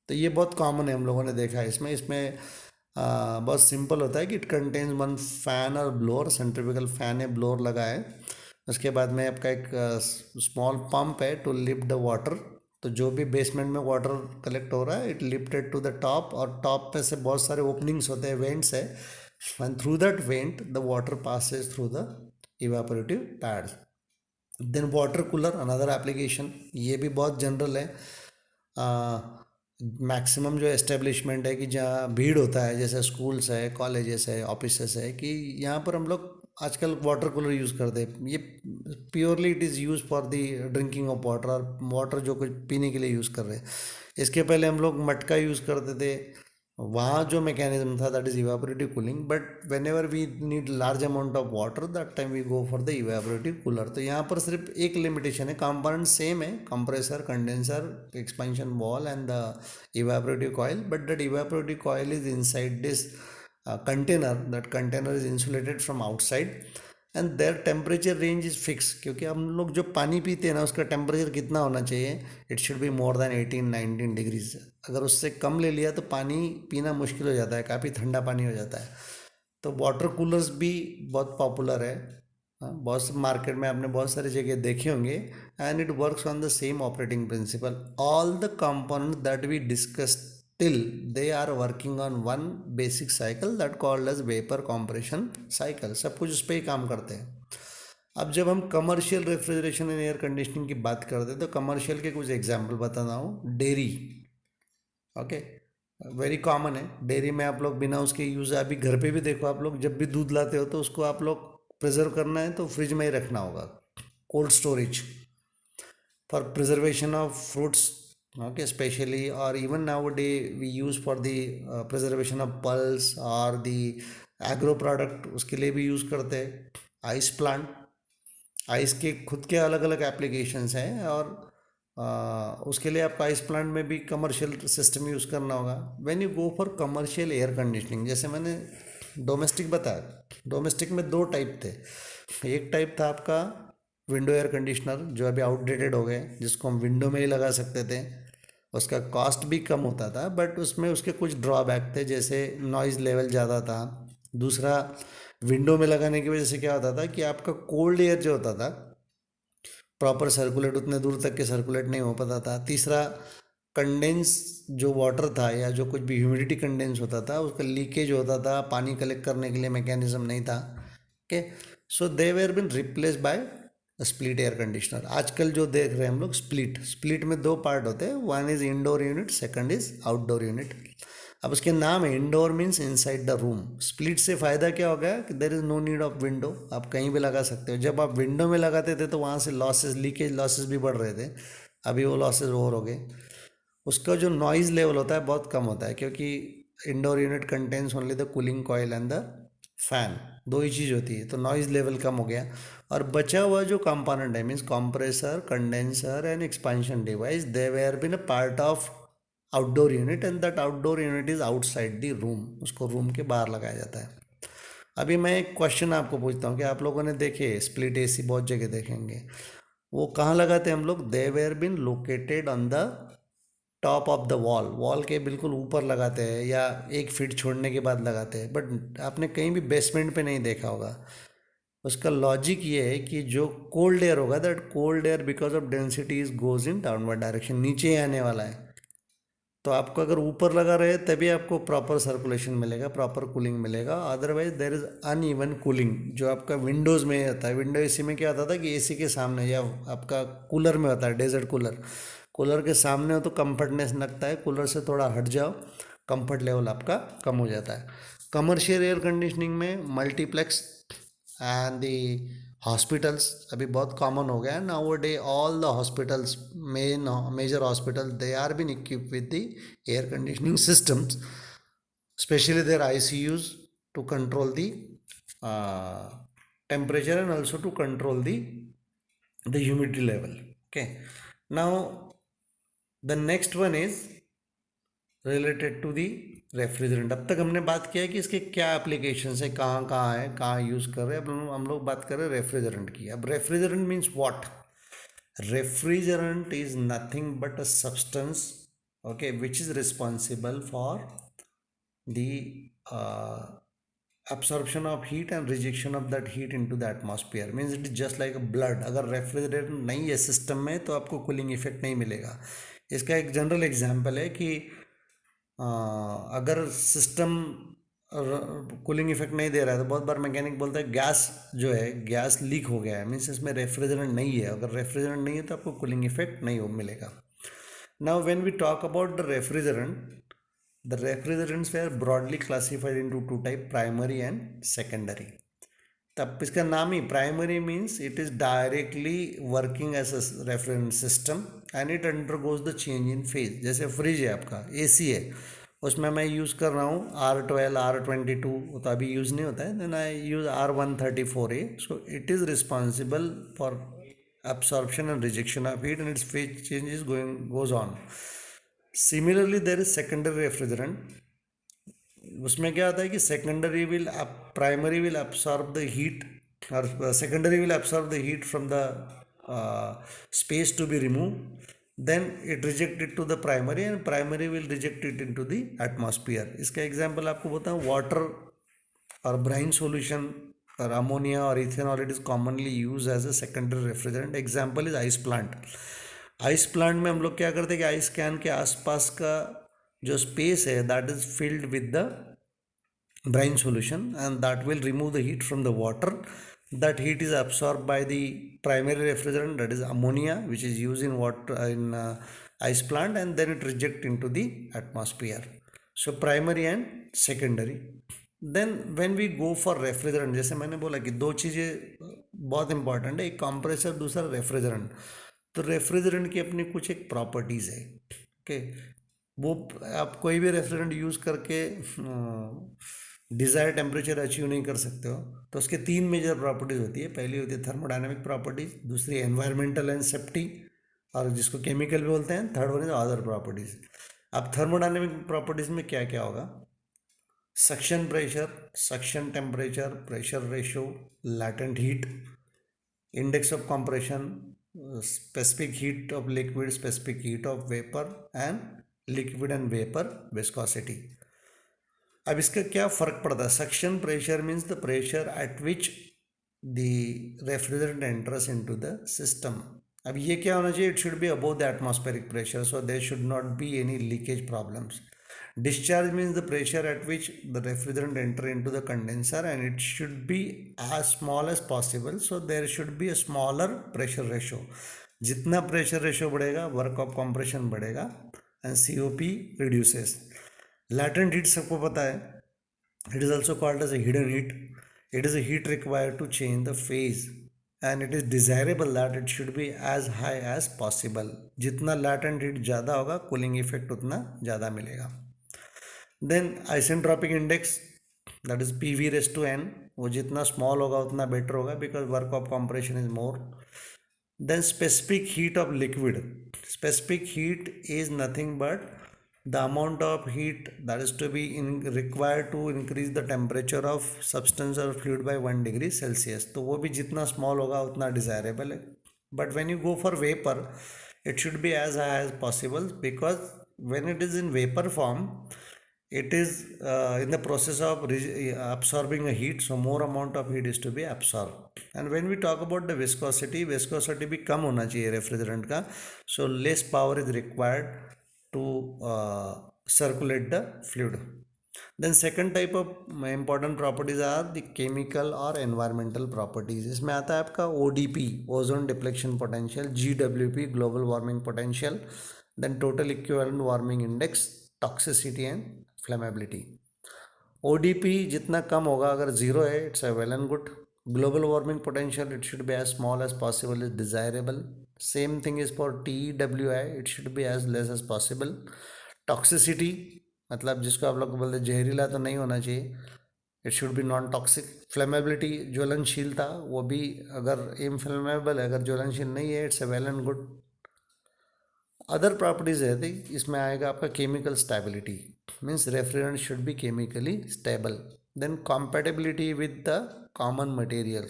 S1: तो ये बहुत common है, हम लोगों ने देखा है। इसमें बहुत सिंपल होता है कि इट कंटेन्स वन फैन और ब्लोअर, सेंट्रीफ्यूगल फैन है, ब्लोअर लगा है, उसके बाद में आपका एक स्मॉल पंप है टू लिफ्ट द वाटर। तो जो भी बेसमेंट में वाटर कलेक्ट हो रहा है it lifted to the top, और टॉप पे से बहुत सारे ओपनिंग्स होते हैं, वेंट्स है, and through that vent the water passes through the evaporative pads. Then water cooler another application, ये भी बहुत जनरल है। मैक्सिमम जो एस्टेब्लिशमेंट है कि जहाँ भीड़ होता है, जैसे स्कूल्स है, कॉलेजेस है, ऑफिसेस है, कि यहाँ पर हम लोग आजकल वाटर कूलर यूज़ करते हैं। ये purely it is use for the drinking of water, और वाटर जो कुछ पीने के लिए यूज़ कर रहे हैं। इसके पहले हम लोग मटका यूज़ करते थे, वहाँ जो मैकेनिज्म था that is evaporative cooling, but whenever we need large amount of water that time we go for the evaporative cooler. तो यहाँ पर सिर्फ एक लिमिटेशन है, कंपोनेंट सेम है, compressor, condenser, expansion valve and the evaporative coil, but that evaporative coil is inside this container, that container is insulated from outside and their temperature range is fix, क्योंकि हम लोग जो पानी पीते हैं ना उसका टेम्परेचर कितना होना चाहिए, it should be more than 18-19 degrees. अगर उससे कम ले लिया तो पानी पीना मुश्किल हो जाता है, काफ़ी ठंडा पानी हो जाता है। तो वाटर कूलर्स भी बहुत पॉपुलर है, हाँ, बहुत मार्केट में आपने बहुत सारी जगह देखे होंगे, and it works on the same operating principle. All the component that we discussed till they are working on one basic cycle that called as vapor compression cycle, सब कुछ उस पर ही काम करते हैं। अब जब हम commercial refrigeration and air conditioning की बात करते हैं तो कमर्शियल के कुछ एग्जांपल बताता हूँ। डेयरी, ओके, वेरी कॉमन है। डेयरी में आप लोग बिना उसके यूज़, अभी घर पे भी देखो, आप लोग जब भी दूध लाते हो तो उसको आप लोग प्रिजर्व करना है तो फ्रिज में ही रखना होगा, cold storage for preservation of fruits, okay, especially, or even nowadays we use for the preservation of pulse or the agro product, उसके लिए भी यूज़ करते हैं। आइस प्लांट, आइस के खुद के अलग अलग एप्लीकेशंस हैं, और उसके लिए आपको आइस प्लांट में भी कमर्शियल सिस्टम यूज़ करना होगा। When you go for commercial air conditioning, जैसे मैंने डोमेस्टिक बताया, डोमेस्टिक में दो टाइप थे। एक टाइप था आपका विंडो एयर कंडीशनर, जो अभी आउटडेटेड हो गए, जिसको हम विंडो में ही लगा सकते थे, उसका कॉस्ट भी कम होता था, बट उसमें उसके कुछ ड्रॉबैक थे, जैसे नॉइज़ लेवल ज़्यादा था। दूसरा, विंडो में लगाने की वजह से क्या होता था कि आपका कोल्ड एयर जो होता था प्रॉपर सर्कुलेट, उतने दूर तक के सर्कुलेट नहीं हो पाता था। तीसरा, कंडेंस जो वाटर था या जो कुछ भी ह्यूमिडिटी कंडेंस होता था उसका लीकेज होता था, पानी कलेक्ट करने के लिए मैकेनिज्म नहीं था। Okay, so they were been replace by split air conditioner. आजकल जो देख रहे हैं हम लोग, स्प्लिट, स्प्लिट में दो पार्ट होते हैं, one is indoor unit, second is outdoor unit. अब उसके नाम है, indoor means inside the room. Split से फ़ायदा क्या हो गया कि there is no need of window, आप कहीं भी लगा सकते हो। जब आप विंडो में लगाते थे तो वहाँ से लॉसेस, लीकेज लॉसेस भी बढ़ रहे थे, अभी वो लॉसेस ओवर हो गए। उसका जो नॉइज़ लेवल होता है बहुत कम होता है, क्योंकि indoor unit contains only the cooling coil and the fan, दो ही चीज़ होती है, तो नॉइज़ लेवल कम हो गया। और बचा हुआ जो कंपोनेंट है, means compressor, condenser and expansion device, they were been a part of outdoor unit, and that outdoor unit is outside the room, उसको रूम के बाहर लगाया जाता है। अभी मैं एक क्वेश्चन आपको पूछता हूँ कि आप लोगों ने देखे स्प्लिट एसी, बहुत जगह देखेंगे, वो कहाँ लगाते हैं हम लोग? They were been located on the top of the wall, wall के बिल्कुल ऊपर लगाते हैं, या 1 फीट छोड़ने के बाद लगाते हैं, बट आपने कहीं भी बेसमेंट पे नहीं देखा होगा। उसका लॉजिक ये है कि जो कोल्ड एयर होगा, that cold air because of density is goes in downward direction, नीचे ही आने वाला है। तो आपको अगर ऊपर लगा रहे तभी आपको प्रॉपर सर्कुलेशन मिलेगा, प्रॉपर कूलिंग मिलेगा, otherwise there is uneven cooling. जो आपका विंडोज़ में होता है, विंडो एसी में क्या होता था कि एसी के सामने, या आपका कूलर में होता है, डेजर्ट कूलर, कूलर के सामने हो तो कंफर्टनेस लगता है, कूलर से थोड़ा हट जाओ कंफर्ट लेवल आपका कम हो जाता है। कमर्शियल एयर कंडीशनिंग में मल्टीप्लेक्स एंड दी हॉस्पिटल्स अभी बहुत कॉमन हो गया है। Now day all the hospitals, major hospital, they are been equip with the air conditioning systems, especially their ICUs, to control the temperature and also to control the humidity level. Okay, now the next one is related to the refrigerant. अब तक हमने बात किया है कि इसके क्या applications है, कहाँ कहाँ है, कहाँ यूज़ कर रहे हैं। अब हम लोग बात कर रहे हैं रेफ्रिजरेंट की। अब refrigerant means what? Refrigerant is nothing but a substance, okay, which is responsible for the absorption of heat and rejection of that heat into the atmosphere, means it is just like a blood। अगर refrigerator नहीं है system में तो आपको cooling effect नहीं मिलेगा। इसका एक जनरल एग्जांपल है कि अगर सिस्टम कूलिंग इफेक्ट नहीं दे रहा है तो बहुत बार मैकेनिक बोलता है गैस जो है, गैस लीक हो गया है, मीन्स इसमें रेफ्रिजरेंट नहीं है। अगर रेफ्रिजरेंट नहीं है तो आपको कूलिंग इफेक्ट नहीं मिलेगा। Now when we talk about the refrigerant, the refrigerants were broadly classified into two types, primary and secondary। तब इसका नाम ही primary means it is directly working as a refrigerant system and it undergoes the change in phase. जैसे fridge है आपका, AC है, उसमें मैं यूज़ कर रहा हूँ R12 R22, वो तो अभी यूज़ नहीं होता है, then I use R134A. So it is responsible for absorption and rejection of heat and its phase changes goes on. Similarly, there is secondary refrigerant. उसमें क्या होता है कि secondary will primary will absorb the heat, or secondary will absorb the heat from the space to be removed, then it reject it to the primary and primary will reject it into the atmosphere. इसका example आपको बताऊं, water और brine solution और ammonia और ethanol, it is commonly use as a secondary refrigerant. Example is ice plant. Ice plant में हम लोग क्या करते हैं कि आइस कैन के आसपास का जो स्पेस है that is filled with the brine solution, and that will remove the heat from the water. That heat is absorbed by the primary refrigerant, that is ammonia, which is used in water in ice plant, and then it reject into the atmosphere. So primary and secondary. Then when we go for refrigerant, जैसे मैंने बोला कि दो चीज़ें बहुत important है, एक compressor, दूसरा रेफ्रिजरेंट. तो रेफ्रिजरेंट की अपनी कुछ एक प्रॉपर्टीज़ है. ओके, वो आप कोई भी रेफ्रिजरेंट यूज़ करके डिज़ायर टेम्परेचर अचीव नहीं कर सकते हो. तो उसके तीन मेजर प्रॉपर्टीज़ होती है. पहली होती है थर्मोडायनेमिक प्रॉपर्टीज़, दूसरी एनवायरमेंटल एंड सेफ्टी, और जिसको केमिकल भी बोलते हैं. Third one is other properties. अब थर्मोडायनेमिक प्रॉपर्टीज़ में क्या क्या होगा? Suction pressure, suction temperature, pressure ratio, latent heat, index of compression, specific heat of liquid, specific heat of vapor, and liquid and vapor viscosity. अब इसका क्या फ़र्क पड़ता है? Suction pressure means the pressure at which the refrigerant enters into the system. अब ये क्या होना चाहिए? It should be above the atmospheric pressure, so there should not be any leakage problems. Discharge means the pressure at which the refrigerant enter into the condenser, and it should be as small as possible, so there should be a smaller pressure ratio. जितना pressure ratio बढ़ेगा, work of compression बढ़ेगा, and COP reduces. Latent heat सबको पता है. It is also called as a hidden heat. It is a heat required to change the phase, and it is desirable that it should be as high as possible. जितना latent heat ज़्यादा होगा, cooling effect उतना ज़्यादा मिलेगा. Then isentropic index, that is PV raise to N, वो जितना small होगा उतना बेटर होगा, because work of compression is more. Then specific heat of liquid. Specific heat is nothing but the amount of heat that is to be required to increase the temperature of substance और fluid by 1 degree celsius. तो वो भी जितना small होगा उतना desirable है. But when you go for vapour, it should be as high as possible, because when it is in vapor form, it is in the process of absorbing a heat, so more amount of heat is to be absorbed. And when we talk about the viscosity, viscosity भी कम होना चाहिए refrigerant का, so less power is required to circulate the fluid. Then second type of important properties are the chemical or environmental properties. इसमें आता है आपका ODP, ozone depletion potential, GWP, global warming potential, then total equivalent warming index, toxicity and flammability. ODP जितना कम होगा, अगर zero है it's a well and good. Global warming potential, it should be as small as possible, is desirable. Same thing is for TWI, it should be as less as possible. Toxicity मतलब जिसको आप लोग बोलते हैं जहरीला तो नहीं होना चाहिए, it should be non toxic. Flammability, ज्वलनशीलता, वो भी अगर इनफ्लेमेबल है, अगर ज्वलनशील नहीं है, it's a well and good. Other properties है थी, इसमें आएगा आपका chemical stability, means refrigerant should be chemically stable. Then compatibility with the common material,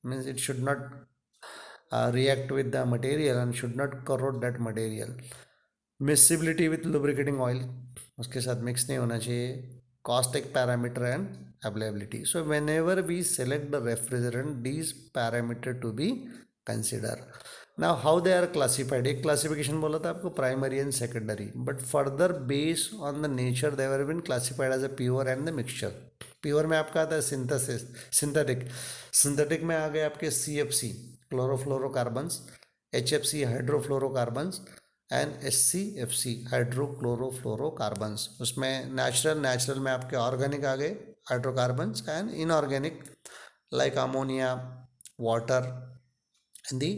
S1: means it should not react with the material and should not corrode that material. Miscibility with lubricating oil, उसके साथ mix नहीं होना चाहिए. Caustic parameter and availability. So whenever we select the refrigerant, these parameter to be consider. Now how they are classified, एक classification बोला था आपको primary and secondary, but further base on the nature they have been classified as a pure and the mixture. Pure में आपका आता है synthesis, synthetic. Synthetic में आ गए आपके CFC, chlorofluorocarbons, HFC, hydrofluorocarbons, and SCFC, hydrochlorofluorocarbons. उसमें नेचुरल में आपके ऑर्गेनिक आ गए hydrocarbons, and inorganic like ammonia, water and the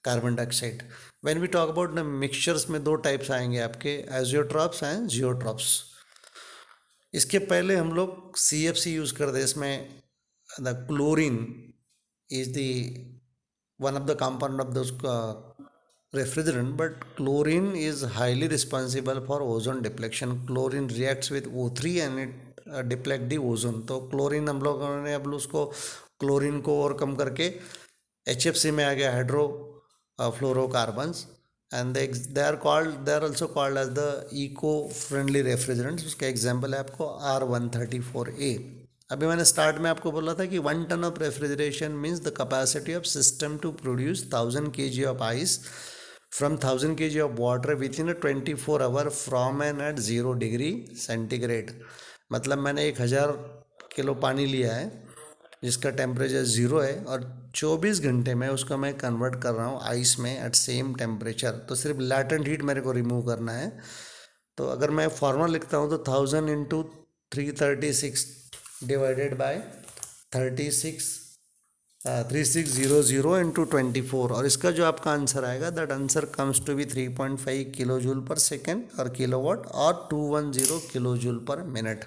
S1: carbon dioxide. When we talk about the mixtures में दो टाइप्स आएंगे आपके, एजियोट्रॉप्स एंड जियोट्रॉप्स. इसके पहले हम लोग CFC यूज़ करते, इसमें the chlorine is the one of the component of those refrigerant, but chlorine is highly responsible for ozone depletion. Chlorine reacts with O3 and it deflect the ozone. तो chlorine हम लोगों ने अब उसको chlorine को overcome करके HFC में आ गया, hydro fluorocarbons, and they are also called as the eco friendly refrigerants. उसका एग्जाम्पल है आपको R134A. अभी मैंने स्टार्ट में आपको बोला था कि 1 ton of refrigeration means the capacity of system to produce 1000 kg of ice from 1000 kg of water within 24 hour from and at 0 degree centigrade. मतलब मैंने 1000 किलो पानी लिया है जिसका टेम्परेचर 0 है, और 24 घंटे में उसको मैं कन्वर्ट कर रहा हूँ आइस में एट सेम टेम्परेचर. तो सिर्फ लैटेंट हीट मेरे को रिमूव करना है. तो अगर मैं फॉर्मूला लिखता हूँ तो 1000 इंटू 336 डिवाइडेड बाय 3600 इंटू 24, और इसका जो आपका आंसर आएगा that answer comes to be 3.5 kilo joule per second और किलोवाट और 210 किलो जूल पर मिनट.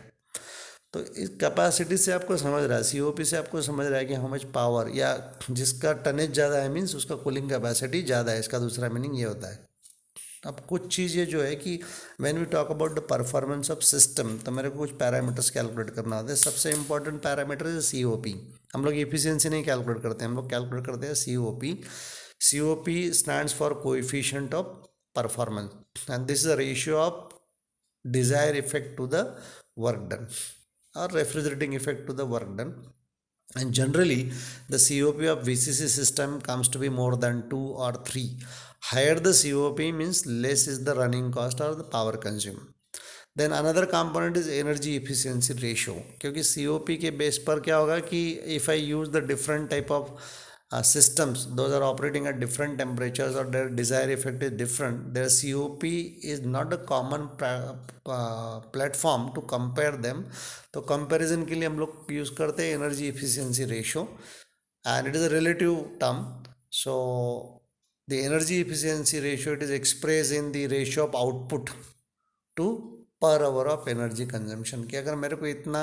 S1: तो इस कैपेसिटी से आपको समझ रहा है, COP से आपको समझ रहा है कि हाउ मच पावर, या जिसका टनेज ज़्यादा है मीन्स उसका कूलिंग कैपेसिटी ज़्यादा है. इसका दूसरा मीनिंग ये होता है. अब कुछ चीज़ें जो है कि when we talk about the performance of system, तो मेरे को कुछ पैरामीटर्स कैलकुलेट करना होता है. सबसे इंपॉर्टेंट पैरामीटर है COP. हम लोग एफिशिएंसी नहीं कैलकुलेट करते, हम लोग कैलकुलेट करते हैं COP. COP stands for coefficient of performance, and this is a ratio of desire effect to the work done or refrigerating effect to the work done. And generally the COP of VCC system comes to be more than 2 or 3. Higher the COP means less is the running cost or the power consumed. Then another component is energy efficiency ratio, क्योंकि COP के base पर क्या होगा कि if I use the different type of systems, those are operating at different temperatures or their desired effect is different, their COP is not a common platform to compare them. तो comparison के लिए हम लोग use करते हैं energy efficiency ratio, and it is a relative term. So the energy efficiency ratio it is express in the ratio of output to per hour of energy consumption. कि अगर मेरे को इतना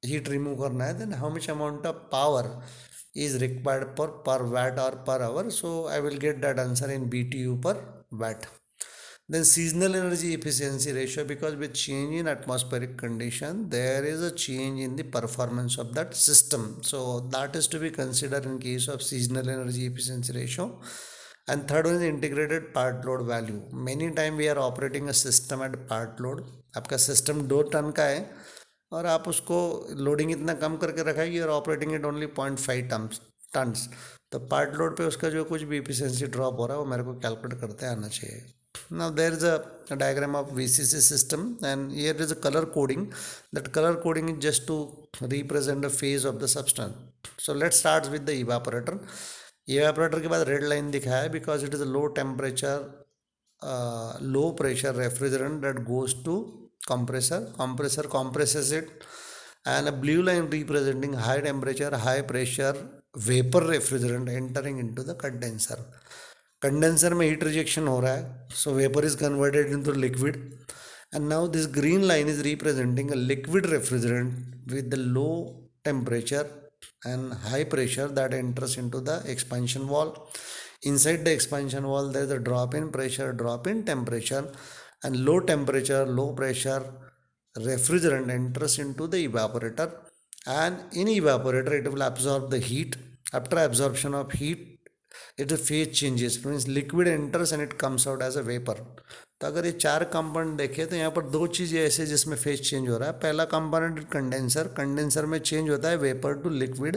S1: हीट रिमूव करना है then how much amount of power is required per watt or per hour. So I will get that answer in BTU per watt. Then seasonal energy efficiency ratio, because with change in atmospheric condition there is a change in the performance of that system, so that is to be considered in case of seasonal energy efficiency ratio. And third one is integrated part load value. Many time we are operating a system at part load. आपका system 2 ton का है और आप उसको loading इतना कम करके रखाएगी और operating it only 0.5 turns. तो पार्ट लोड पे उसका जो कुछ भी एफिशिएंसी ड्रॉप हो रहा है वो मेरे को कैलकुलेट करते आना चाहिए. Now there is a diagram of VCC system and here is a colour coding. That colour coding is just to represent the phase of the substance. So let's start with the evaporator. Evaporator के बाद red line दिखाया है because it is a low temperature low pressure refrigerant that goes to compressor compresses it, and a blue line representing high temperature high pressure vapor refrigerant entering into the condenser. Condenser में heat rejection हो रहा है, so vapor is converted into liquid, and now this green line is representing a liquid refrigerant with the low temperature and high pressure that enters into the expansion wall. Inside the expansion wall there is a drop in pressure, drop in temperature, and low temperature low pressure refrigerant enters into the evaporator, and in evaporator it will absorb the heat. After absorption of heat it phase changes, means liquid enters and it comes out as a vapor. तो अगर ये 4 component देखें तो यहाँ पर 2 चीज़ें ऐसे जिसमें फेज चेंज हो रहा है. पहला कंपोनेंट कंडेंसर, कंडेंसर में चेंज होता है वेपर टू लिक्विड,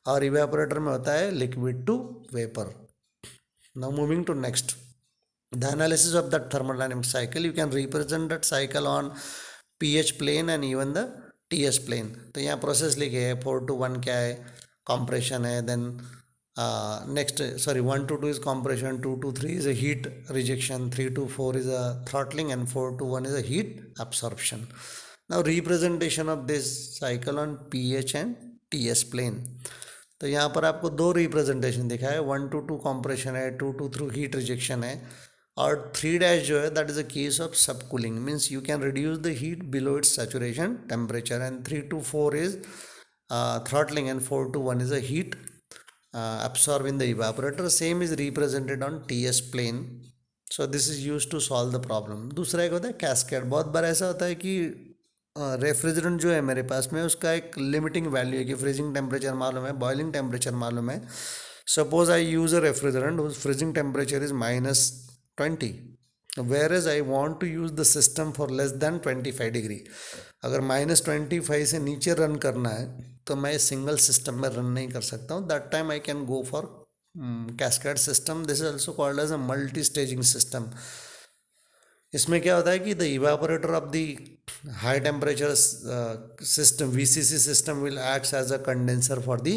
S1: और इवेपोरेटर में होता है liquid to vapour. Now moving to next, the analysis of that thermodynamic cycle. You can represent that cycle on pH plane and even the TS plane. तो यहाँ process लिखे है 4 to 1 क्या है, compression है, then next 1 to 2 is compression, 2 to 3 is a heat rejection, 3 to 4 is a throttling, and 4 to 1 is a heat absorption. Now representation of this cycle on pH and TS plane. तो यहाँ पर आपको 2 representation दिखा है, 1 to 2 compression है, 2 to 3 heat rejection है, और 3 जो है that is a case of sub cooling, means you can reduce the heat below its saturation temperature, and 3 to 4 is throttling, and 4 to 1 is a heat absorb in the evaporator. Same is represented on TS plane. So this is used to solve the problem. दूसरा एक होता है cascade. बहुत बार ऐसा होता है कि refrigerant जो है मेरे पास में उसका एक लिमिटिंग वैल्यू है कि फ्रीजिंग टेम्परेचर मालूम है, बॉइलिंग टेम्परेचर मालूम है. Suppose I use a refrigerant whose freezing temperature is -20, whereas I want to use the system for less than 25 degree. अगर -25 से नीचे रन करना है तो मैं सिंगल सिस्टम में रन नहीं कर सकता हूँ. That time I can go for cascade system. This is also called as a multi staging system. इसमें क्या होता है कि the evaporator of the high temperature system VCC system will act as a condenser for the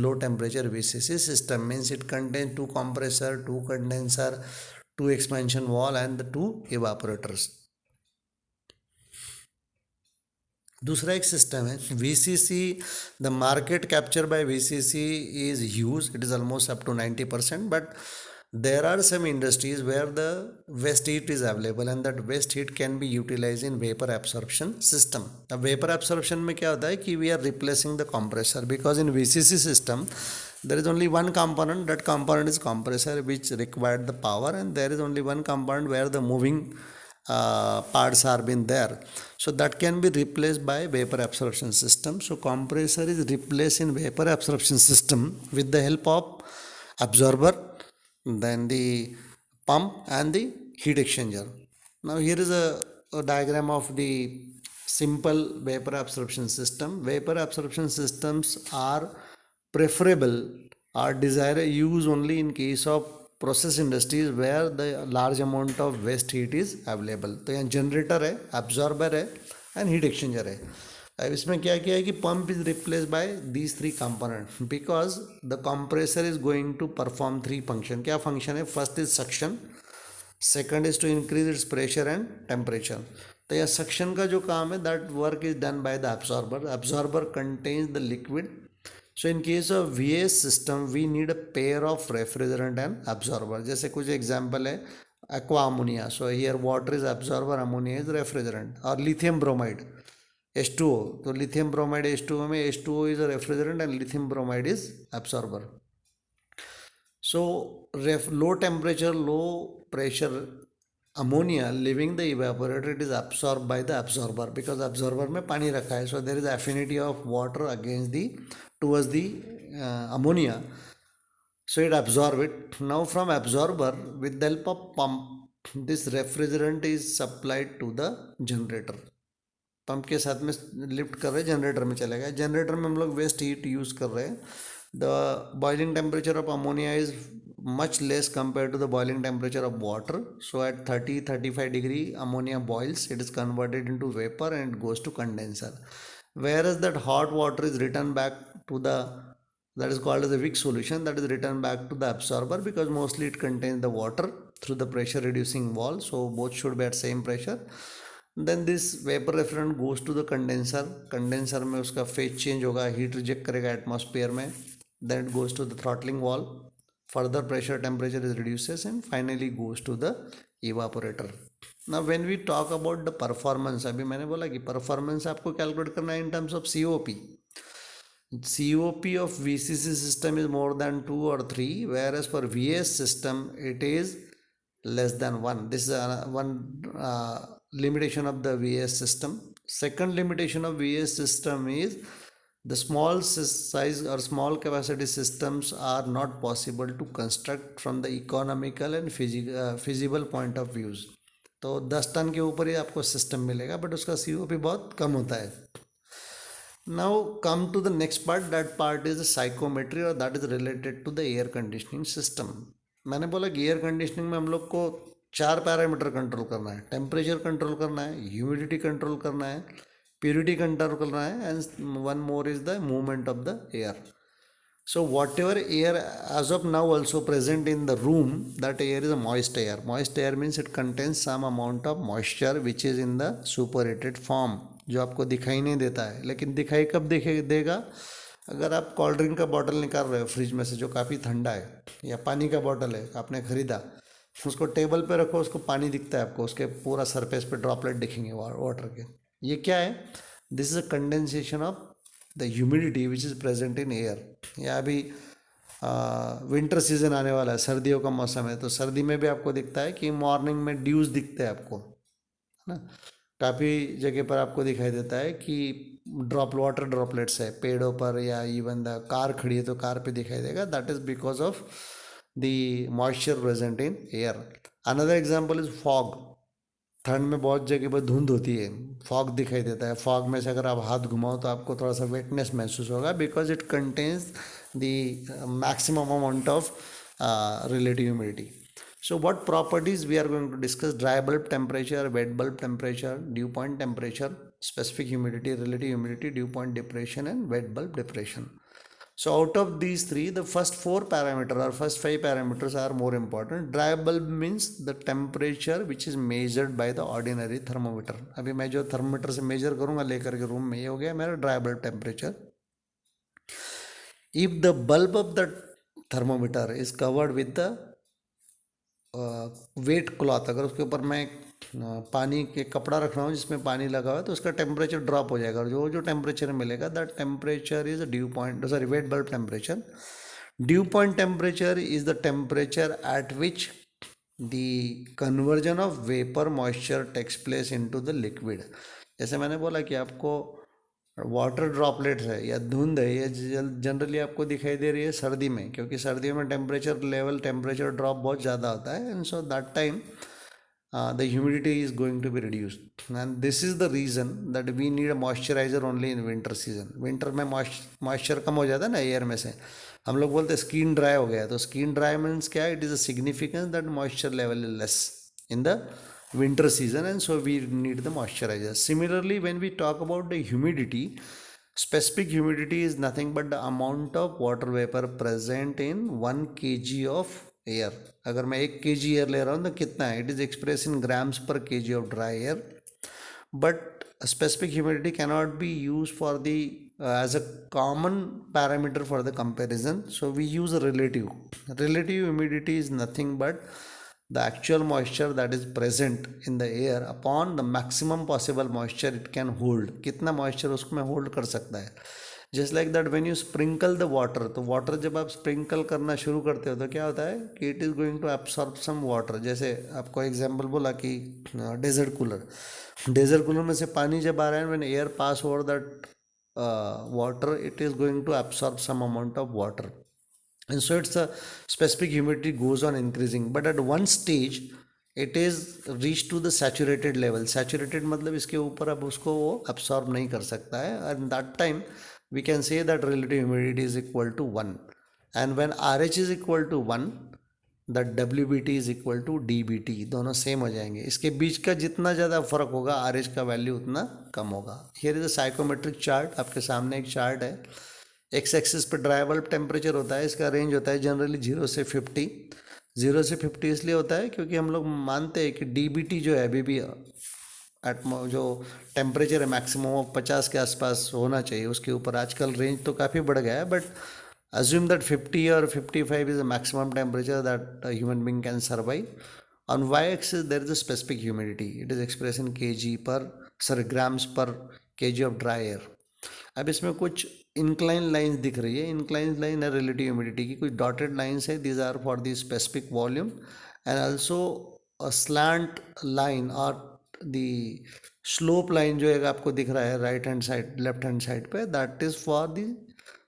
S1: low temperature VCC system. Means it contain 2 compressor, 2 condenser, 2 expansion wall and the 2 evaporators. दूसरा एक system है VCC. The market capture by VCC is huge. It is almost up to 90%, but there are some industries where the waste heat is available and that waste heat can be utilized in vapor absorption system. अब vapor absorption में क्या होता है कि we are replacing the compressor, because in VCC system there is only one component. That component is compressor, which required the power, and there is only one component where the moving parts are been there. So that can be replaced by vapor absorption system. So compressor is replaced in vapor absorption system with the help of absorber, then the pump and the heat exchanger. Now here is a diagram of the simple vapor absorption system. Vapor absorption systems are preferable or desired use only in case of process industries where the large amount of waste heat is available. तो यहाँ generator है, absorber है and heat exchanger है. अब इसमें क्या किया है कि pump is replace by these 3 component because the compressor is going to perform 3 function. क्या फंक्शन है? First is suction, second is to increase its pressure and temperature. तो यह सक्शन का जो काम है that work is done by the absorber. Absorber contains the liquid. So in case of VAS system we need a pair of refrigerant and absorber. जैसे कुछ example है aqua ammonia. So here water is absorber, ammonia is refrigerant. और lithium bromide H2O. तो lithium bromide H2O में H2O is a refrigerant and lithium bromide is absorber. So low temperature, low pressure ammonia leaving the evaporator, it is absorbed by the absorber because absorber में पानी रखा है. So there is affinity of water against the towards the ammonia. So it absorb it. Now from absorber with the help of pump this refrigerant is supplied to the generator. Pump के साथ में lift कर रहे हैं, generator में चलेगा. Generator में हम लोग वेस्ट हीट यूज़ कर रहे हैं. The boiling temperature of ammonia is much less compare to the boiling temperature of water. So at 30-35 degree ammonia boils, it is converted into vapour and goes to condenser. whereas that hot water is returned back to the, that is called as a Wick solution, that is returned back to the absorber because mostly it contains the water through the pressure reducing wall. So both should be at same pressure. Then this vapour refrigerant goes to the condenser. Condenser में उसका phase change होगा, heat reject करेगा atmosphere में. Then it goes to the throttling valve, further pressure temperature is reduces and finally goes to the evaporator. Now when we talk about the performance, अभी मैंने बोला कि performance आपको calculate करना है in terms of COP. COP of VCC system is more than 2 or 3, whereas for VAS system it is less than 1. This is one limitation of the VAS system. Second limitation of VAS system is the small size or small capacity systems are not possible to construct from the economical and feasible point of views. तो 10 ton के ऊपर ही आपको system मिलेगा but उसका COP बहुत कम होता है. Now come to the next part. That part is the psychometry or that is related to the air conditioning system. मैंने बोला कि एयर कंडीशनिंग में हम लोग को 4 पैरामीटर कंट्रोल करना है. टेम्परेचर कंट्रोल करना है, ह्यूमिडिटी कंट्रोल करना है, प्योरिटी कंट्रोल करना है, and one more is the movement of the air. So whatever air as of now also present in the room, that air is a moist air. Moist air means it contains some amount of moisture which is in the superheated form, जो आपको दिखाई नहीं देता है. लेकिन दिखाई कब देगा? अगर आप कोल्ड ड्रिंक का बॉटल निकाल रहे हो फ्रिज में से जो काफ़ी ठंडा है, या पानी का बॉटल है आपने ख़रीदा, उसको टेबल पे रखो, उसको पानी दिखता है आपको, उसके पूरा सरफेस पे ड्रॉपलेट दिखेंगे वाटर के। ये क्या है? This is a condensation of the humidity which is present in air. या अभी विंटर सीजन आने वाला है, सर्दियों का मौसम है, तो सर्दी में भी आपको दिखता है कि मॉर्निंग में ड्यूज दिखते हैं आपको, है ना। काफ़ी जगह पर आपको दिखाई देता है कि वाटर ड्रॉपलेट्स है पेड़ों पर, या इवन द कार खड़ी है तो कार पे दिखाई देगा। That is because of the moisture present in air. Another example is fog. ठंड में बहुत जगह पर धुंध होती है, फॉग दिखाई देता है। फॉग में से अगर आप हाथ घुमाओ तो आपको थोड़ा सा वेटनेस महसूस होगा, because it contains the maximum amount of relative humidity. So what properties we are going to discuss? Dry bulb temperature, wet bulb temperature, dew point temperature, specific humidity, relative humidity, dew point depression, and wet bulb depression. So out of these three, the first four parameters or first five parameters are more important. Dry bulb means the temperature which is measured by the ordinary thermometer. अभी मैं जो thermometer से measure करूँगा लेकर के room में, ये हो गया मेरा dry bulb temperature. If the bulb of the thermometer is covered with the wet cloth, अगर उसके ऊपर मैं पानी के कपड़ा रख रहा हूँ जिसमें पानी लगा हुआ है, तो उसका टेम्परेचर ड्रॉप हो जाएगा, और जो टेम्परेचर मिलेगा that temperature is dew point, sorry, wet bulb temperature. Dew point temperature is the temperature at which the conversion of vapour moisture takes place into the liquid. जैसे मैंने बोला कि आपको वाटर ड्रॉपलेट्स है या धुंध है, ये जनरली आपको दिखाई दे रही है सर्दी में, क्योंकि सर्दियों में टेम्परेचर ड्रॉप बहुत ज़्यादा होता है, and so that time the humidity is going to be reduced, and this is the reason that we need a moisturizer only in winter season. Winter में मॉइस्चर कम हो जाता है ना एयर में से, हम लोग बोलते हैं स्किन ड्राई हो गया, तो स्किन ड्राई मीन्स क्या? It is a significance that moisture level is less in the winter season, and so we need the moisturizer. Similarly, when we talk about the humidity, specific humidity is nothing but the amount of water vapor present in 1 kg of air. अगर मैं 1 kg air ले रहा हूँ तो कितना है? It is express in grams पर kg of dry air. But specific humidity cannot be used for the as a common parameter for the comparison, so we use a relative humidity is nothing but the actual moisture that is present in the air upon the maximum possible moisture it can hold. कितना moisture उसमें hold कर सकता है. Just like that when you sprinkle the water, तो water जब आप sprinkle करना शुरू करते हो तो क्या होता है कि it is going to absorb some water. जैसे आपको एग्जांपल बोला कि डेजर्ट कूलर में से पानी जब आ रहा है, when air pass over that water, it is going to absorb some amount of water, and so it's a specific humidity goes on increasing, but at one stage it is reached to the saturated level. Saturated मतलब इसके ऊपर अब उसको वो absorb नहीं कर सकता है, and that time we can say that relative humidity is equal to 1, and when RH is equal to 1 the WBT is equal to DBT, दोनों सेम हो जाएंगे. इसके बीच का जितना ज़्यादा फर्क होगा RH का वैल्यू उतना कम होगा. Here is a psychometric chart, आपके सामने एक चार्ट है. एक्स एक्सिस पर ड्राई बल्ब टेम्परेचर होता है, इसका रेंज होता है जनरली 0 से 50. 0 से 50 इसलिए होता है क्योंकि हम लोग मानते हैं कि DBT जो है अभी भी जो टेम्परेचर है मैक्सिमम 50 के आसपास होना चाहिए. उसके ऊपर आजकल रेंज तो काफ़ी बढ़ गया है, but assume that 50 or 55 is the maximum temperature that a human being can survive. On y-axis there is a specific humidity, it is expressed in grams per kg of dry air. अब इसमें कुछ incline lines दिख रही है. Incline line है relative humidity की, कुछ dotted lines है, these are for the specific volume, and also a slant line और द स्लोप लाइन जो है आपको दिख रहा है right hand side left hand side पे, that is for the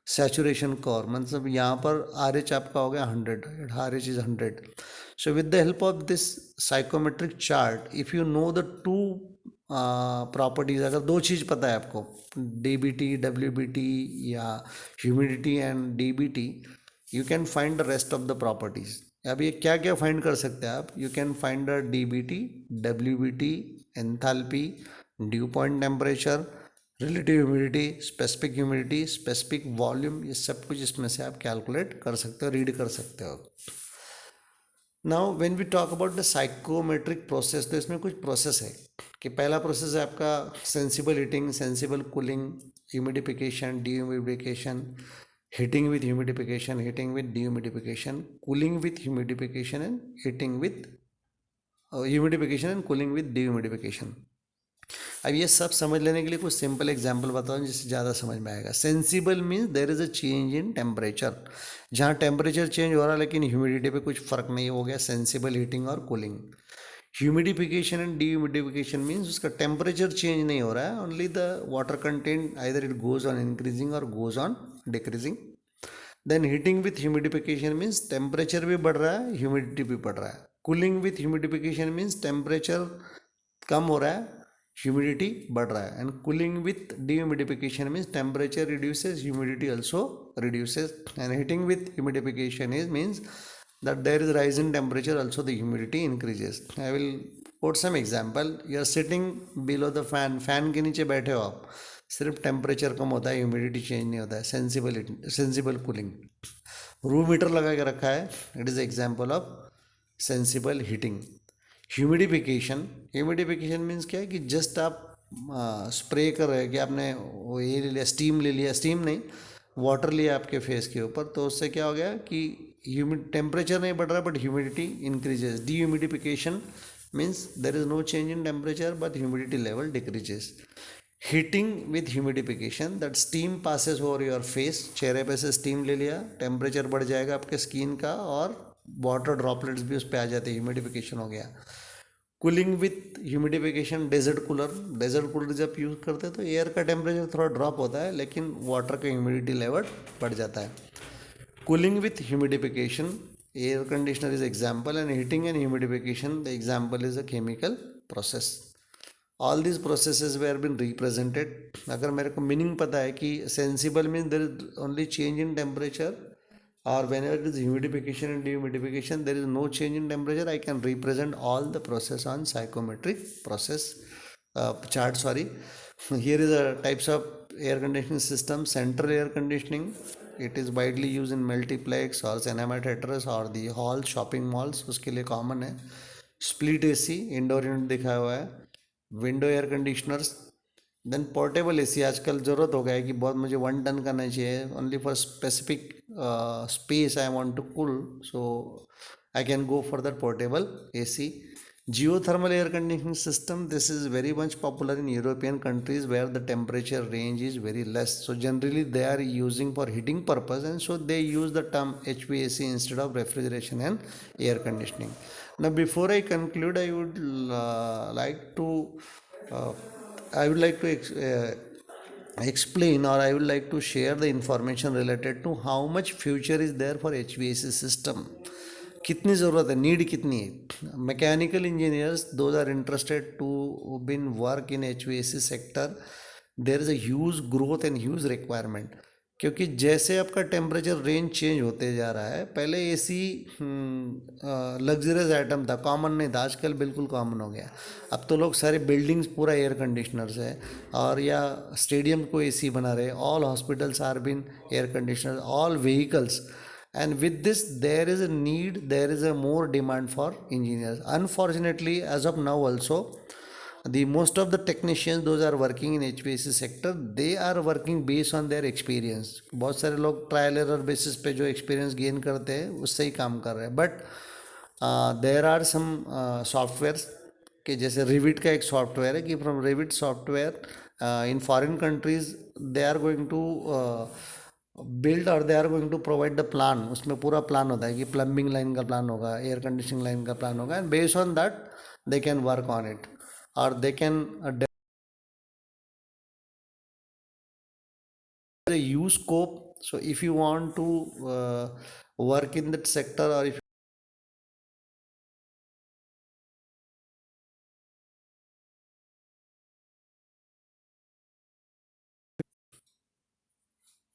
S1: saturation curve. मतलब यहाँ पर RH आपका हो गया 100, RH इज 100. So with the help of this psychrometric chart, if you know the two properties, अगर दो चीज़ पता है आपको, DBT WBT या humidity and DBT, you can find the rest of the properties. अब ये क्या क्या फाइंड कर सकते हैं आप? You can find the DBT, WBT, enthalpy, due point temperature, relative humidity, specific volume, ये सब कुछ इसमें से आप कैलकुलेट कर सकते हो, रीड कर सकते हो. Now when we talk about the psychometric process, तो इसमें कुछ प्रोसेस है कि पहला प्रोसेस है आपका sensible heating, sensible cooling, humidification, dehumidification, heating with humidification, heating with dehumidification, cooling with humidification, and heating with humidification and cooling with dehumidification. अब ये सब समझ लेने के लिए कुछ सिंपल एग्जांपल बताओ जिससे ज़्यादा समझ में आएगा. Sensible means there is a change in temperature. जहाँ टेम्परेचर चेंज हो रहा है लेकिन ह्यूमिडिटी पे कुछ फ़र्क नहीं हो गया, सेंसिबल हीटिंग और cooling. Humidification and dehumidification means उसका टेम्परेचर चेंज नहीं हो रहा है, only the water content either it goes on increasing और goes on decreasing. Then heating with humidification means temperature भी बढ़ रहा है, ह्यूमिडिटी भी बढ़ रहा है. Cooling with humidification means temperature कम हो रहा है, ह्यूमिडिटी बढ़ रहा है. And cooling with dehumidification means temperature reduces, humidity also reduces. And heating with humidification is means that there is rise in temperature, also the humidity increases. I will quote some example. You are sitting below the fan, fan के नीचे बैठे हो आप, सिर्फ temperature कम होता है, humidity change नहीं होता है, सेंसिबल कूलिंग. रूम हीटर लगा के रखा है, it is example of sensible heating. Humidification means क्या है कि जस्ट आप स्प्रे कर रहे हैं कि आपने वो ये ले लिया, स्टीम ले लिया, स्टीम नहीं, वाटर लिया आपके फेस के ऊपर, तो उससे क्या हो गया कि टेम्परेचर नहीं बढ़ रहा but humidity increases. Dehumidification means there is no change in temperature but humidity level decreases. Heating with humidification, that steam passes over your face, चेहरे पे से स्टीम ले लिया, टेम्परेचर बढ़ जाएगा आपके स्किन का और वाटर ड्रॉपलेट्स भी उस पर आ जाते हैं, ह्यूमिडिफिकेशन हो गया. Cooling with humidification, desert cooler जब यूज़ करते हैं तो एयर का टेम्परेचर थोड़ा ड्रॉप होता है लेकिन वाटर का ह्यूमिडिटी लेवल बढ़ जाता है. Cooling with humidification, air conditioner is example, and heating and humidification the example is a chemical process. All this processes were been represented. अगर मेरे को मीनिंग पता है कि sensible means there is only change in temperature, or whenever it is humidification and dehumidification there is no change in temperature, I can represent all the process on psychometric process chart. Sorry, here is a types of air conditioning system. Central air conditioning, it is widely used in multiplex or cinema theaters or the hall, shopping malls, उसके लिए common है. Split AC, indoor unit दिखाया हुआ है. Window air conditioners. Then portable AC, आजकल ज़रूरत हो गया है कि बहुत मुझे 1 टन का नहीं चाहिए, only for specific space I want to cool, so I can go for that portable AC. Geothermal air conditioning system, this is very much popular in European countries where the temperature range is very less, so generally they are using for heating purpose, and so they use the term HVAC instead of refrigeration and air conditioning. Now before I conclude, I would like to uh, explain, or I would like to share the information related to how much future is there for HVAC system. कितनी ज़रूरत है, need कितनी है. Mechanical engineers those are interested to been work in HVAC sector. There is a huge growth and huge requirement, क्योंकि जैसे आपका temperature range change होते जा रहा है. पहले एसी लग्जरियस आइटम था, कॉमन नहीं था, आजकल बिल्कुल कॉमन हो गया. अब तो लोग सारे बिल्डिंग्स पूरा एयर कंडीशनर्स है, और या स्टेडियम को एसी बना रहे. All hospitals are been air conditioner, all vehicles. And with this there is a need, there is a more demand for engineers. Unfortunately, as of now also, the most of the technicians those are working in HVAC sector, they are working based on their experience. बहुत सारे लोग trial error basis पे जो experience gain करते हैं उससे ही काम कर रहे हैं. But there are some softwares कि जैसे रिविट का एक सॉफ्टवेयर है कि from Revit software in foreign countries they are going to build, और they are going to provide the plan. उसमें पूरा प्लान होता है कि प्लम्बिंग लाइन का प्लान होगा, एयर कंडीशनिंग लाइन का प्लान होगा, and based on that they can work on it, और they can use scope. So if you want to work in that sector, or if